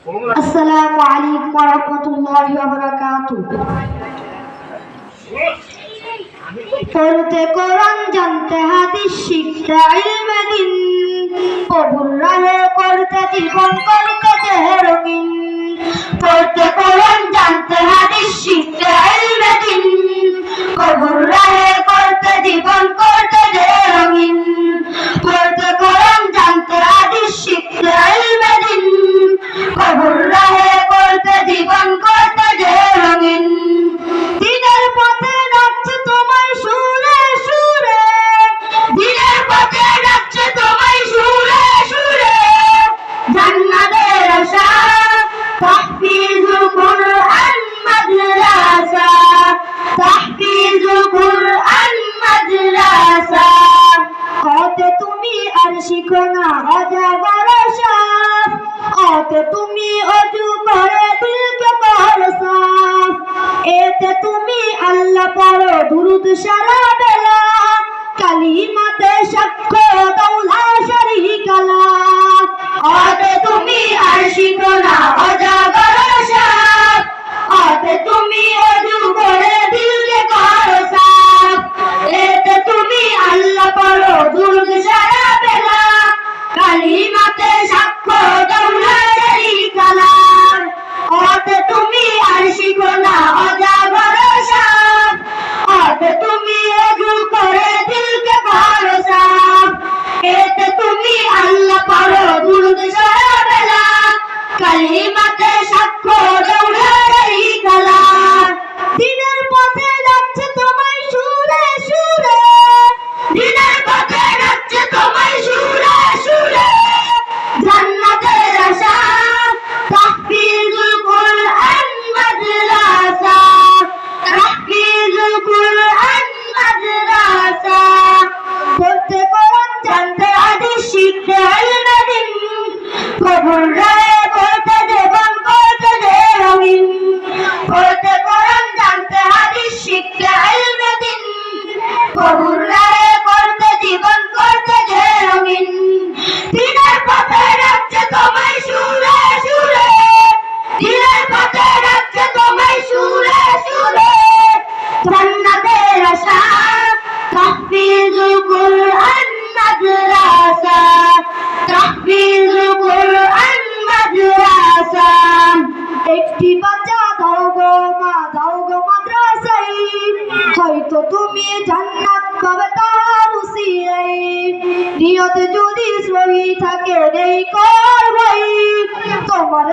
আসসালামু আলাইকুম ওয়া রাহমাতুল্লাহি ওয়া বারাকাতুহু। পড়তে কোরআন, জানতে হাদিস, শিখতে ইলমে দ্বীন, প্রভুর রাহে করতে জীবন, করতে যে রঙিন। পড়তে কোরআন, জানতে হাদিস, শিখতে ইলমে দ্বীন, প্রভুর রাহে করতে জীবন, করতে যে রঙিন। পড়তে কোরআন, জানতে হাদিস, শিখতে ইলমে দ্বীন, প্রভুর রাহে করতে জীবন, করতে যে রঙিন। দিনের পথে ডাকছে তোমায় সুরে সুরে, দিনের পথে ডাকছে তোমায় সুরে সুরে। জান্নাতের আশা, তাহফিজুল কুরআন মাদ্রাসা, তাহফিজুল কুরআন মাদ্রাসা। ওতে তুমি আর শিখো না অজাগর সাফ, ওতে তুমি অজু করে দিলকে করো সাফ। এতে তুমি আল্লাহ পড়ো দুরুদ সারা বেলা, কালিমাতে সাক্ষ্য দাও লা শারীকা লাহ। ওতে তুমি আর শিখো না অজাগর সাফ, ওতে তুমি অজু করে দিলকে করো সাফ। এতে তুমি আল্লাহ পড়ো দুরুদ সারা বেলা, কালিমাতে সাক্ষ্য দাও লা শারীকা লাহ। ওতে তুমি আর শিখো না অজাগর সাফ, ওতে তুমি অজু করে দিলকে করো সাফ। এতে তুমি আল্লাহ পড়ো দুরুদ সারা বেলা, কালিমাতে সাক্ষ্য দাও লা শারীকা লাহ। দিনের পথে ডাকছে তোমায় সুরে সুরে, দিনের পথে ডাকছে তোমায় সুরে সুরে। জান্নাতের আশা, তাহফিজুল কুরআন মাদ্রাসা, তাহফিজুল কুরআন মাদ্রাসা। পড়তে কোরআন, জানতে হাদিস, শিখতে ইলমে দ্বীন, প্রভুর রাহে করতে জীবন, করতে যে রঙিন। পড়তে কোরআন, জানতে হাদিস, শিখতে ইলমে দ্বীন, প্রভুর রাহে করতে জীবন, করতে যে রঙিন। দিনের পথে ডাকছে তোমায় সুরে সুরে, দিনের পথে ডাকছে তোমায় সুরে সুরে। জান্নাতের আশা, তাহফিজুল কুরআন মাদ্রাসা, তাহফিজুল কুরআন মাদ্রাসা। একটি বাচ্চা দাও গো মা, দাও গো মাদ্রাসায়, হয়তো তুমি জান্নাত পাবে তার উসিলায়। নিয়ত যদি সহি থাকে নেই কর ভাই, তোমার